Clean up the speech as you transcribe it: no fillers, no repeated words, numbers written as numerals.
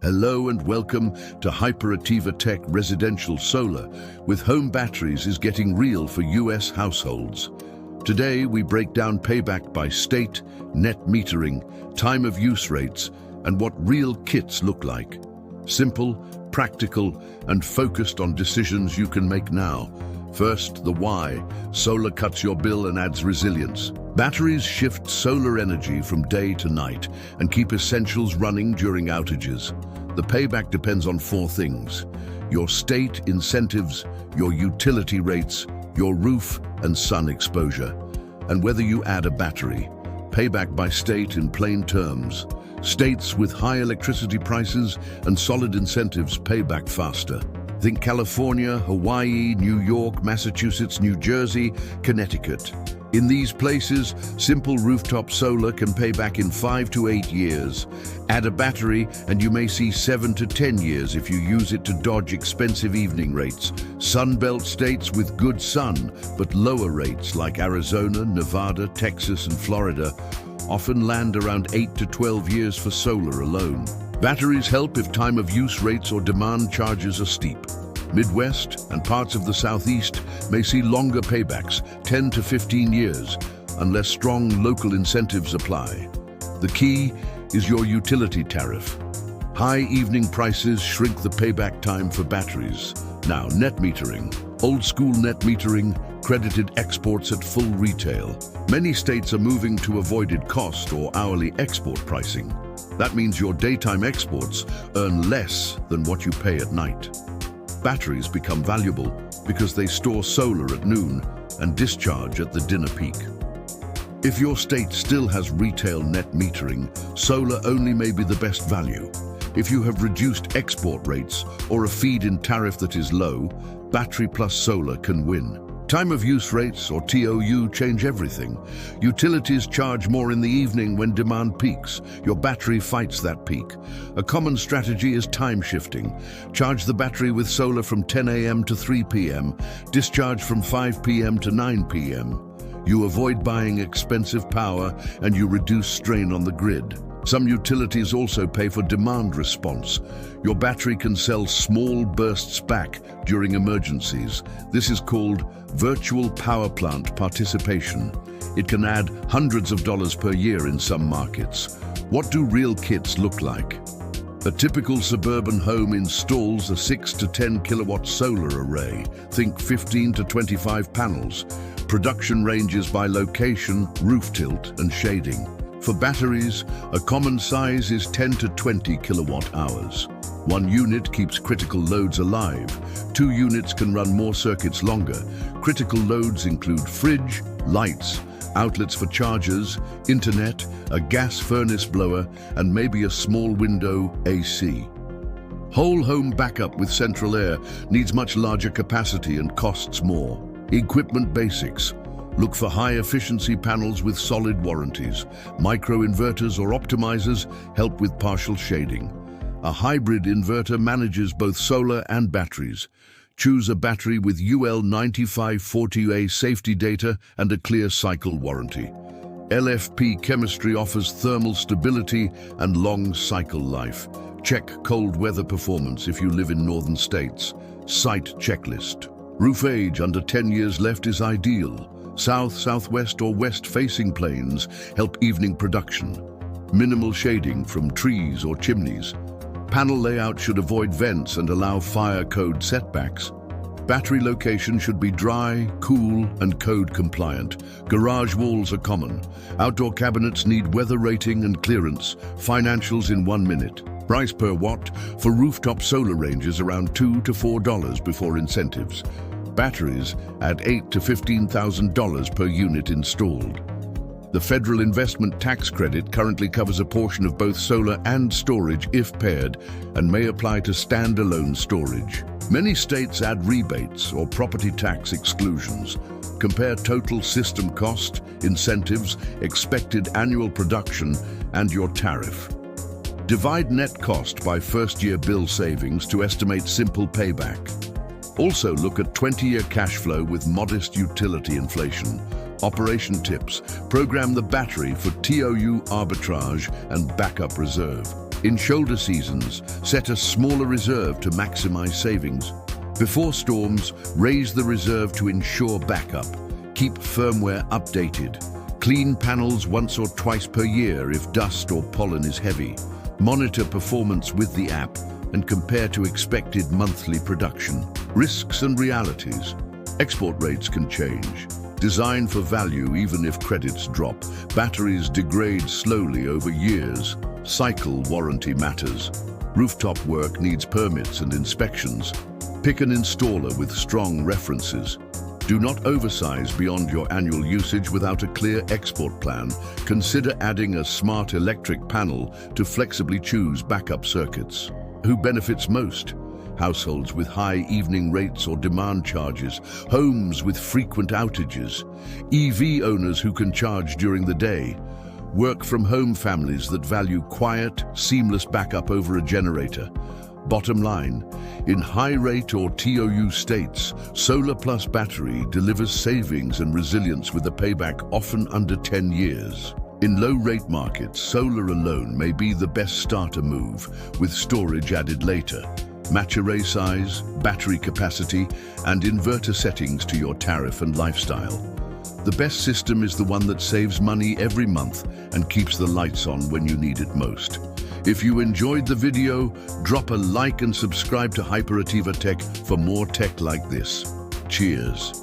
Hello and welcome to Hiperativa Residential Solar, with home batteries is getting real for US households. Today we break down payback by state, net metering, time of use rates, and what real kits look like. Simple, practical, and focused on decisions you can make now. First, the why. Solar cuts your bill and adds resilience. Batteries shift solar energy from day to night and keep essentials running during outages. The payback depends on four things: your state incentives, your utility rates, your roof and sun exposure, and whether you add a battery. Payback by state in plain terms. States with high electricity prices and solid incentives pay back faster. Think California, Hawaii, New York, Massachusetts, New Jersey, Connecticut. In these places, simple rooftop solar can pay back in 5 to 8 years. Add a battery and you may see 7 to 10 years if you use it to dodge expensive evening rates. Sunbelt states with good sun, but lower rates like Arizona, Nevada, Texas, and Florida often land around 8 to 12 years for solar alone. Batteries help if time of use rates or demand charges are steep. Midwest and parts of the Southeast may see longer paybacks, 10 to 15 years, unless strong local incentives apply. The key is your utility tariff. High evening prices shrink the payback time for batteries. Now, net metering. Old school net metering, credited exports at full retail. Many states are moving to avoided cost or hourly export pricing. That means your daytime exports earn less than what you pay at night. Batteries become valuable because they store solar at noon and discharge at the dinner peak. If your state still has retail net metering, solar only may be the best value. If you have reduced export rates or a feed-in tariff that is low, battery plus solar can win. Time of use rates, or TOU, change everything. Utilities charge more in the evening when demand peaks. Your battery fights that peak. A common strategy is time shifting. Charge the battery with solar from 10 a.m. to 3 p.m., discharge from 5 p.m. to 9 p.m. You avoid buying expensive power and you reduce strain on the grid. Some utilities also pay for demand response. Your battery can sell small bursts back during emergencies. This is called virtual power plant participation. It can add hundreds of dollars per year in some markets. What do real kits look like? A typical suburban home installs a 6 to 10 kilowatt solar array. Think 15 to 25 panels. Production ranges by location, roof tilt, and shading. For batteries, a common size is 10 to 20 kilowatt hours. One unit keeps critical loads alive. 2 units can run more circuits longer. Critical loads include fridge, lights, outlets for chargers, internet, a gas furnace blower, and maybe a small window AC. Whole home backup with central air needs much larger capacity and costs more. Equipment basics. Look for high-efficiency panels with solid warranties. Micro-inverters or optimizers help with partial shading. A hybrid inverter manages both solar and batteries. Choose a battery with UL 9540A safety data and a clear cycle warranty. LFP chemistry offers thermal stability and long cycle life. Check cold weather performance if you live in northern states. Site checklist. Roof age under 10 years left is ideal. South, southwest, or west-facing planes help evening production. Minimal shading from trees or chimneys. Panel layout should avoid vents and allow fire code setbacks. Battery location should be dry, cool, and code compliant. Garage walls are common. Outdoor cabinets need weather rating and clearance. Financials in 1 minute. Price per watt for rooftop solar ranges around $2 to $4 before incentives. Batteries at $8,000 to $15,000 per unit installed. The federal investment tax credit currently covers a portion of both solar and storage if paired, and may apply to standalone storage. Many states add rebates or property tax exclusions. Compare total system cost, incentives, expected annual production, and your tariff. Divide net cost by first-year bill savings to estimate simple payback. Also look at 20-year cash flow with modest utility inflation. Operation tips: program the battery for TOU arbitrage and backup reserve. In shoulder seasons, set a smaller reserve to maximize savings. Before storms, raise the reserve to ensure backup. Keep firmware updated. Clean panels once or twice per year if dust or pollen is heavy. Monitor performance with the app and compare to expected monthly production. Risks and realities. Export rates can change. Design for value even if credits drop. Batteries degrade slowly over years. Cycle warranty matters. Rooftop work needs permits and inspections. Pick an installer with strong references. Do not oversize beyond your annual usage without a clear export plan. Consider adding a smart electric panel to flexibly choose backup circuits. Who benefits most? Households with high evening rates or demand charges, homes with frequent outages, EV owners who can charge during the day, work-from-home families that value quiet, seamless backup over a generator. Bottom line, in high-rate or TOU states, Solar Plus battery delivers savings and resilience with a payback often under 10 years. In low-rate markets, solar alone may be the best starter move, with storage added later. Match array size, battery capacity, and inverter settings to your tariff and lifestyle. The best system is the one that saves money every month and keeps the lights on when you need it most. If you enjoyed the video, drop a like and subscribe to Hiperativa Tech for more tech like this. Cheers.